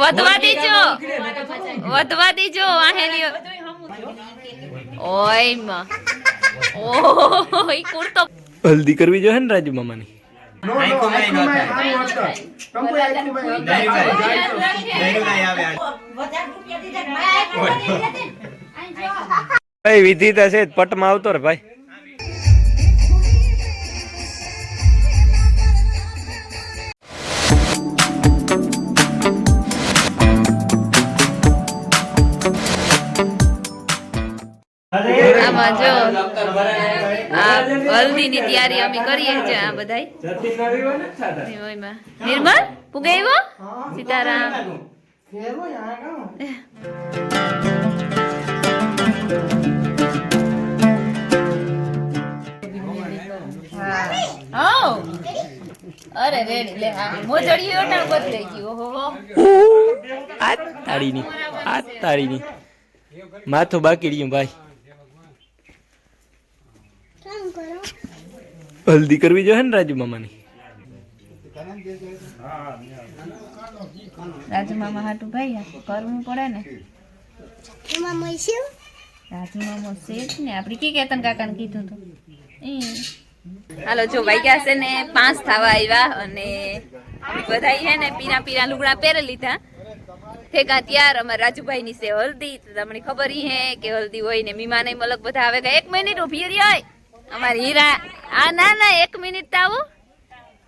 વધવા દીજો વાહેલીઓ ઓય માં ઓ ઈ કુર્તો હલ્દી કરવી જોઈએ ને રાજુ મામાની વિધિ તો છે પટમાં આવતો રે ભાઈ આમાં જો આ હલ્દી ની તૈયારી અમે કરીએ છીએ આ બધાય નિર્મલ પુગાવ્યો સીતારામ અરે રેડી લે આ મોજડી ઓટાણ બદલાઈ ગયું ઓહો આ તાળીની માથું બાકી રહ્યું ભાઈ હલ્દી કરવી જોઈએ ને રાજુ મામાની રાજુ મામા હાટું ભાઈ કરવું પડે ને રાજુ મામો શેઠ ને આપડી કી કેતન કાકા ને કીધું તું હાલો જો વાગ્યા છે ને 5 થવા આવ્યા અને બધા હે ને પીરા લુગડા પહેરી લીધા ભેગા ત્યાર અમારા રાજુભાઈ ની છે હલ્દી તમને ખબર હે કે હલ્દી હોય ને મીમાને મલક બધા આવે કે 1 મિનિટ ઉભી રહી હોય અમારી હીરા આ ના 1 મિનિટ તો આવો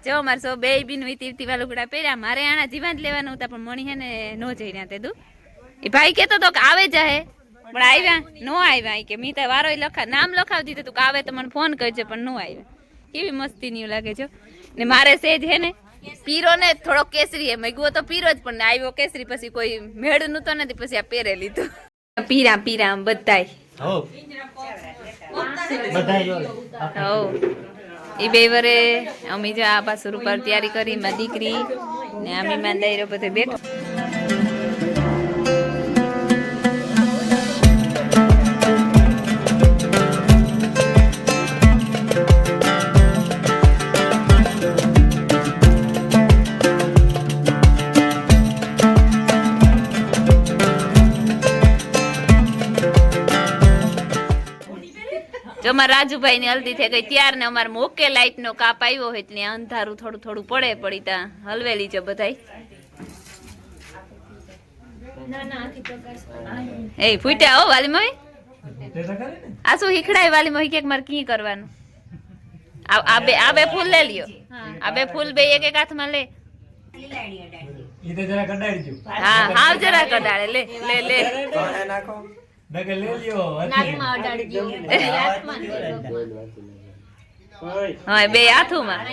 જો અમારે સો બે બીન વીતી લુગડા પહેર્યા મારે આના જીવાંત લેવાનું હતા પણ મણી હે ને નો જઈ રહ્યા તે તું એ ભાઈ કેતો તો કે આવે જાહે પણ આવ્યા નો આવ્યા કે મી તો વારો નામ લખાવી દીધું તું કે આવે તો મને ફોન કરજે પણ નો આવ્યા કેવી મસ્તી ની લાગે છો ને મારે સેજ હે ને પીરો ને થોડો કેસરી હે મેગવો તો પીરો જ પણ આવ્યો કેસરી પછી કોઈ મેળ નું તો નથી પછી આ પહેરે લીધું પીરા બધાય એ બે વરે અમે જો આ પાછું રૂપાર તૈયારી કરી મારી દીકરી ને અમે માંદાયરો બધે બેઠો અમારા રાજુભાઈ ની હલ્દી થઈ ગઈ ત્યાર ને અમારે મોકે લાઈટ નો કાપ આવ્યો હોય એટલે અંધારું થોડું પડે પડી તા હલવેલી છે બધાય એ ફૂટ્યા હો વાલી મહી આ શું હીખડાય વાલી મહી કે મારે કી કરવાનું આ બે ફૂલ લે લ્યો આ બે ફૂલ બે એક હાથમાં લે હા હાવ જરા કડાડે લે હા બે હાથુમાં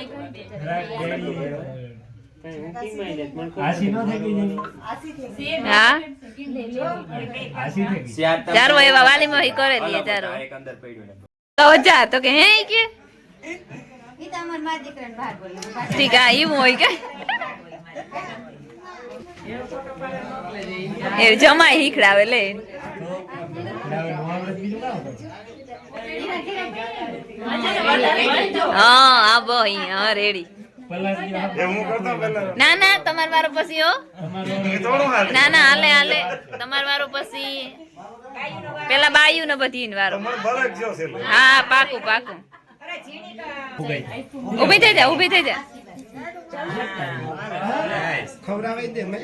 ચારો એવા વાલી માં કરે લે ચારો તો કે હે કે ઠીક હા એવું હોય કે એ જમાય હીખડાવે લે હા બોય હા રેડી ના તમાર વારો પછી હો ના હાલે તમાર વારો પછી પેલા બાયુ ને બધી વારો હા પાકું ઉભી થઈ જા ખવડાવી દે મે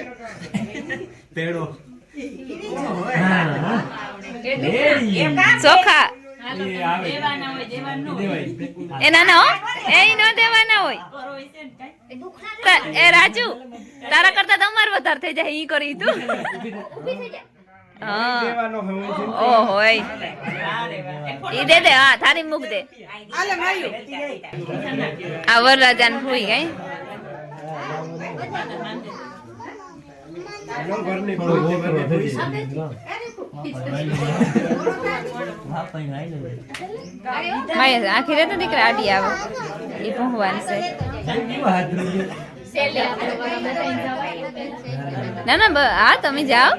પેડો ચોખા એ ના એ ન દેવાના હોય એ રાજુ તારા કરતા તમારે વધારે થઈ જાય ઈ કરી તું ઓહો ઈ દે હા થારી મૂક દે આ વરરાજાને ફૂઈ ગઈ આખી તો દીકરા આડી આવો એ પહોંચવાની છે ના હા તમે જાઓ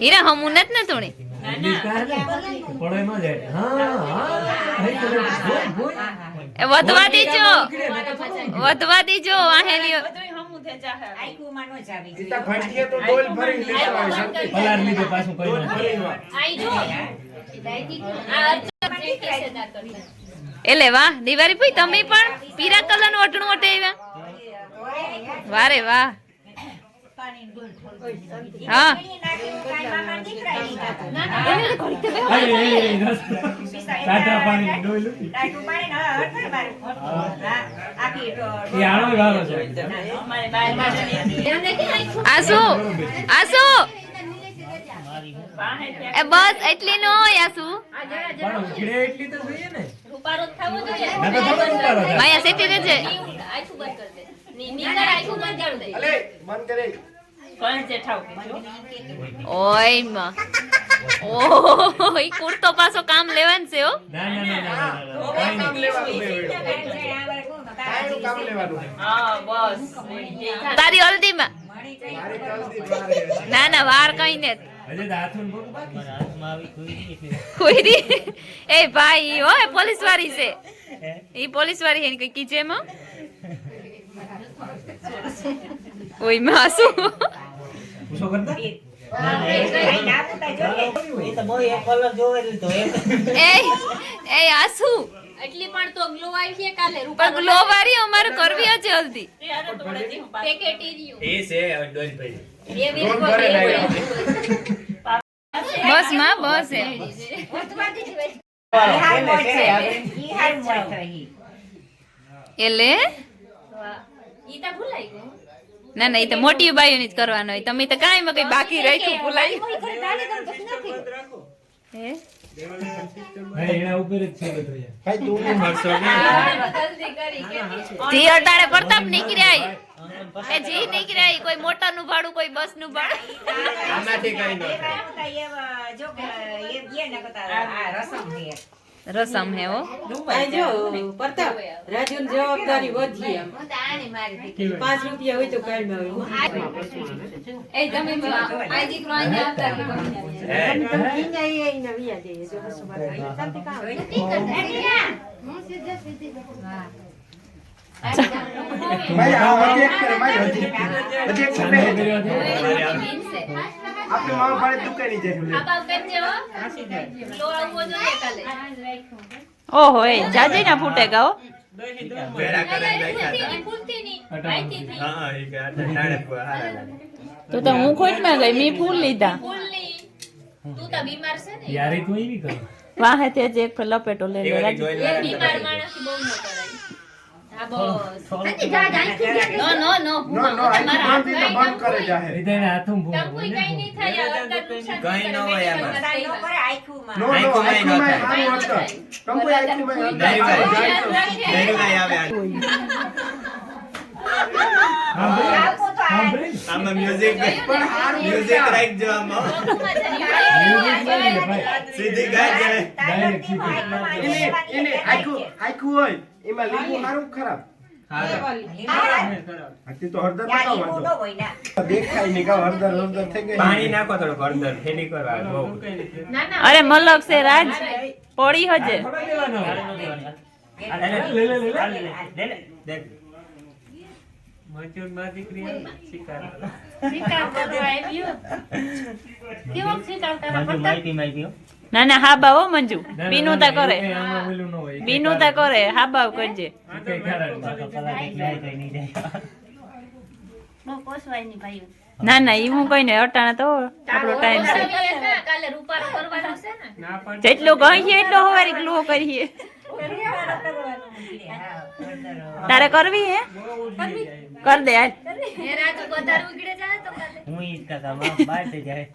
હીરા હમું નથી ને તુણે એ વધવા દીજો વાહેલીઓ એટલે વાહ દિવાળી ભાઈ તમે પણ પીરા કલર નું અટણું અટેવ્યા વારે વાહ હા આસુ આસુ એ બસ એટલી નો આસુ માયા સેટી રેજે ઓય માં ઓય કુર્તો પાછો કામ લેવાનું છે હો તારી હલ્દી માં ના ના વાર કઈ ને ખોઈરી એ ભાઈ હો પોલીસ વાળી છે એ પોલીસ વાળી હે કઈ કીજે માં ઓય માં શું એ આસુ એટલી પણ તો ગ્લો આવી છે કાલે રૂપા ગ્લો વાળી અમારે કરવી છે જલ્દી પેકેટી રહ્યું એ છે ડોલ ભાઈ બસ માં બસ એટલે ના ના એ તો મોટી બાઈઓ ની જ કરવાનો હોય તમે તો કાંઈ માં કઈ બાકી રાખ્યું ભૂલાઈ જી અટાણે પ્રતાપ નીકળ્યા એ જી નીકળ્યા કોઈ મોટર નું ભાડું કોઈ બસ નું ભાડું રસમ હે હો જો પ્રતાપ રાજુન જવાબદારી વધી એમ 5 રૂપિયા હોય તો કાઢ એ તમે આ દીકરો અહીંયા આવતા આપણે માવા પાડે દુકાન ની જાય ઓહો એ જાજે ના ફૂટેગા હો તો હું ખોટ માં ગઈ મી ફૂલ લીધા તું તો બીમાર છે ને યાર તું એવી કર વાહે તે જે એક લપેટો લે લે બીમાર માણસ બહુ ન કરાય આ બસ નો નો નો તમારા બંધ કરે જાહે રીધાને હાથું ભૂ તમ કોઈ કઈ નહીં થાય કઈ ન હોય આમાં ન કરે આખુમાં નો નો આખુમાં આવું હતો તમ કોઈ આખુમાં નહીં આવે આમાં મ્યુઝિક રાખજો આમાં સીધી ગાય એને આખું હોય એમાં લીંબુ સારું ખરાબ તો હળદર દેખાય નહીં કા હળદર થઈ ગઈ પાણી નાખો થોડું હળદર ફેરી કરવા અરે મલક છે રાજ પડી હજે મચુર માં દીકરી શિકાર ના ના હા બાવ મંજુ બીનું તા કરે બીનું તા કરે હા બાવ કરજે ના ના ઈ હું કઈ ને અટાણા તો આપણો ટાઈમ છે જેટલો કહીએ એટલો હવારી ગ્લો કરીએ તારે કરવી હે કર દે હાલ હું ઈ કાકા બહાર થઈ જાય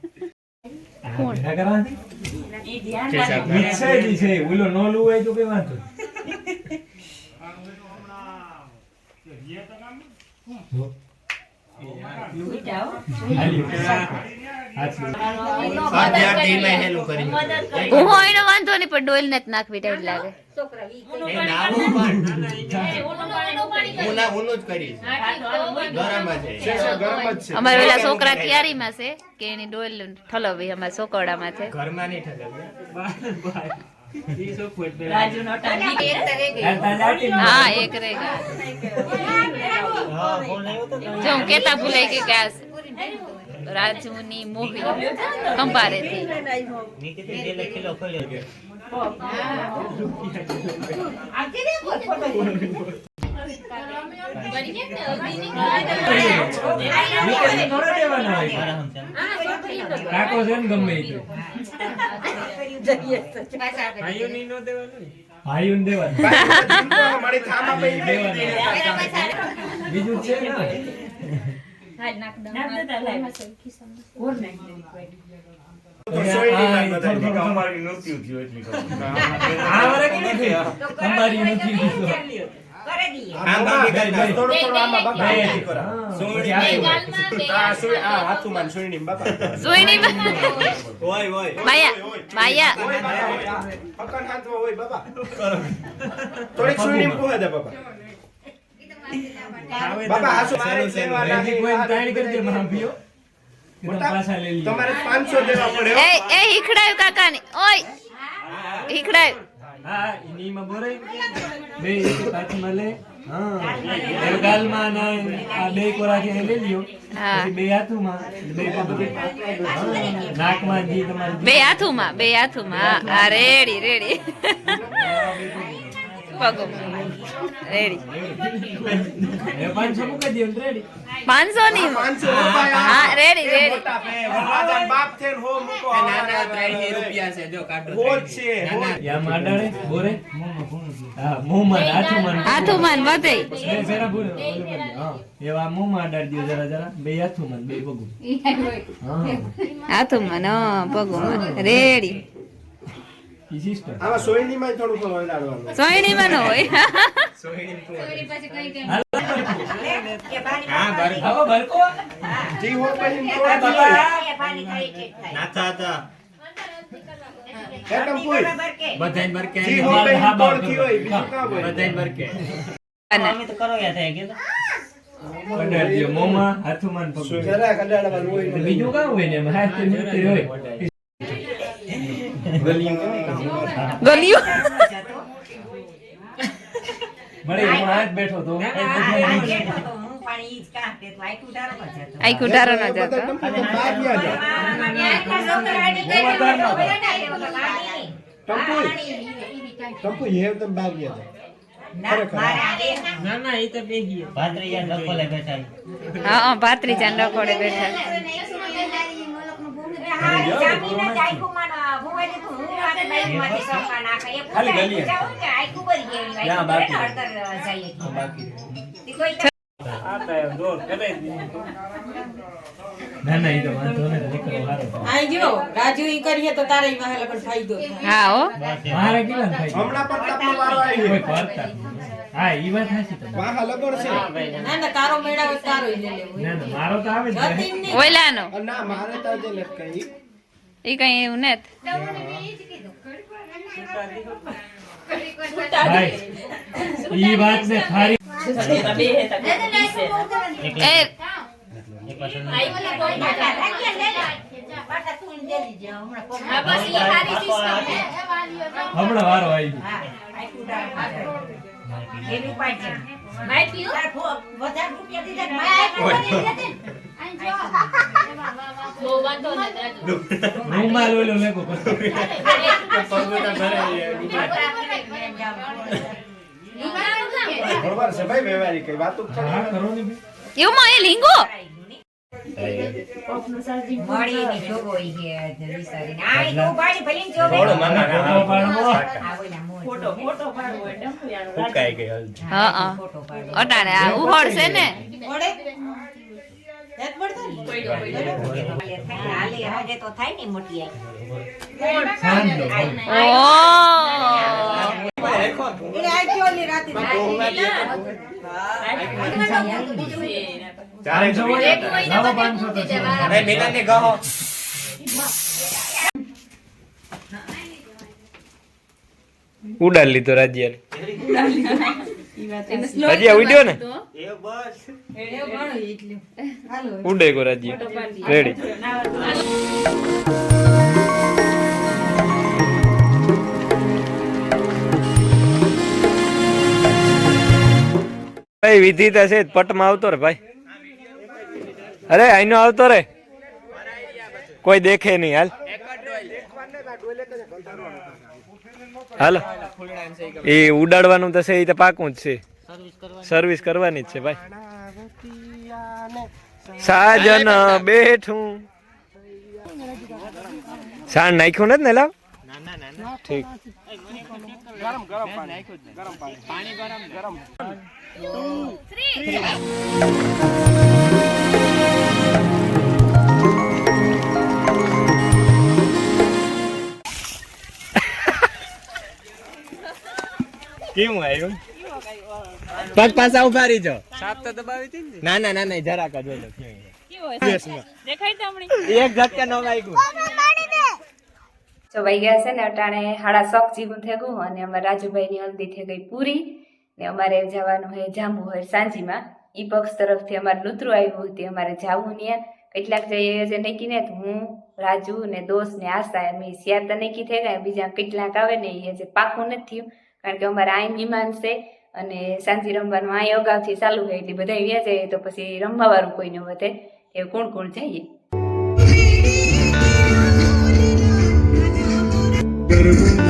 ઓલો નો લુવાય તો કઈ વાંધો એનો વાંધો નહીં પણ ડોલ ને જ નાખવી ટાઈટ લાગે અમારે પેલા છોકરા ક્યારી માં છે કે એની ડોલ ઠલવી અમારા છોકરડામાં છે ઘરમાં નહીં ઠલવે રાજુ નો हाँ एक रहेगा जो हम कहता भूले कि क्या राजूनी मोही कंपारे थी કાકો છે ને ગમે તે ભાઈઓને દેવાનું મારી થામા પઈ બીજું છે ને તો સોયની વાત બતાવી કે અમારી નોતી ઉઠી એટલી આ વરે કેને થઈ તમારી નથી દીધો આમ બાકી કરી થોડું થોડું આમાં બાપા કરો સોયની આ સોય આ હાથું માન સોયની બાપા सोईनी ઓય ઓય माया माया પકડ હાથમાં ઓય બાપા થોડીક સોયની પૂહે દે બાપા બાપા હાસુ મારે સેવા રેજી કોઈ તાણી કરી દે માફીઓ કે તમે પાછા લઈ લ્યો તમારે 500 દેવા પડે ए ए हिखड़ायो काका ने ओय हिखड़ायो હા ઇની માં બોરે બે એક પાછી મળે હા એક ગાલમાં ના આ બે કોરાથી લઈ લ્યો હા. પછી બે હાથમાં બે પગ નાકમાં જી તમારી બે હાથુમાં આ રેડી રેડી પગો રેડી એ 500 મૂકી દે રેડી 500 ની 500 રૂપિયા હા રેડી રેડી મોટા પે વરરાજાન બાપ થેન હો મૂકો નાના 3 રૂપિયા છે જો કાઢો હોજ છે હોજ યા માડાડે બોરે હા મોમાં હાથુમાં વધે પેરા બોરે હા એવા મોમાં અડાડી દો જરા બે હાથમાં બે પગું હા હાથુમાં ન પગોમાં રેડી ઈ સિસ્ટમ આમાં સોયની માં થોડું થોડું લાડવાનું સોયણીમાં ન હોય હા બર આવો બરકો જી હો પછી નાતા હતા એકદમ પૂરી બધાય બર કે જી હો પછી તોડથી હોય બીજું કાં હોય બધાય બર કે અમે તો કરો યા થાય કે અડાડી દો મોમાં હાથમાં પગું જરા કડાડવાનું હોય ને બીજું કાં હોય ને હાથ તો મૂકતી હોય ગલિયું મળે હું હાથ બેઠો તો આઈ કુટારો ન જતો ટંપુ હેવ તમ બાગ ગયા ના ના ઈ તો બેગી ભાદરીયા લખોલે બેઠા હા ભાત્રીજાન રખોડે બેઠા ના ના ઈ તો વાંધો ને નીકળો હારો આઈ જો રાજુ ઈ કરીએ તો તારે ઈ વાહે લગન ફાયદો થાય. હા હો મારે કેવા થાય હમણાં પણ તપનો વારો આવી કોઈ પડતા હા ઈ વાત સાચી તમારી. વાહ લગડ છે ના ના તારો મેળાવો તારો ઈ લઈ લેવો ના ના મારો તો આવે જ જતી નહીં. એમ નહીં. ઓયલાનો ના મારે તો જે લટકાઈ ઈ કઈ એવું નથી ભાઈ ઈ વાત ને થારી એ એક પાછળ હમણાં વારો આવી ગયો રૂમાલ ઓલો લેકો બરોબર છે ભાઈ વ્યવહારિક કઈ વાતો જ હા કરો ને એવું માં એ લીંગો મળીની જોગો ઈ કે વિચારીને. આ ઈ તો ઉભારી ભલીને જોવે. ફોટો પાડવો આ ઓલા મોજ જોવે. ફૂકાઈ ગયો હા હા ફોટો પાડો. અટાણે આ ઉહોડ છે ને પડે? એક પડતો ને? હાલે હજે તો થાય ને મોટી આઈ. સાંજનો ઓ એટલે આ કયો ઓલી રાતે ચારે જોઈએ લાવો 500 તો છે. અરે મિલન ને કહો ઉડાડી લીધો રાજ્ય રાજ્ય ઉડ્યો ને ઉડે ગો રાજ્ય રેડી એ વિધિ તો છે જ, પટમાં આવતો રે ભાઈ. અરે આઈનો આવતો રે, કોઈ દેખે નહીં. હાલો એ ઉડાડવાનું તો છે, એ તો પાકું જ છે. સર્વિસ કરવાની જ છે ભાઈ. સાજન બેઠું સાણ નાખ્યું નથી ને લાવ. ઠીક. કેવું આવ્યું? પગ પાછા ઉભા રહી જાઓ. ના ના ના ના જરાક જ જોઈ લો. દેખાય તમને એક ઝટકા ન વાગ્યું. જો વહી ગયા છે ને અટાણે 6:30 જેવું થઈ ગયું અને અમારા રાજુભાઈની હલ્દી થઈ ગઈ પૂરી ને અમારે જવાનું છે જાંબુહર સાંજીમાં. ઈ પક્ષ તરફથી અમારે નૂતરું આવ્યું હતું, અમારે જાવું ત્યાં કેટલાક જઈએ છે નક્કી ને, હું રાજુ ને દોસ્ત ને આશા એમ શિયાર તો નક્કી થઈ ગયા, બીજા કેટલાક આવે ને એ જે પાકું નથી થયું કારણ કે અમારે આઈ મહેમાન છે અને સાંજી રમવાનું અહીં અગાઉથી ચાલુ હોય એટલે બધા વ્યા જઈએ તો પછી રમવા વાળું કોઈ ન વધે એ કોણ કોણ જઈએ. Pero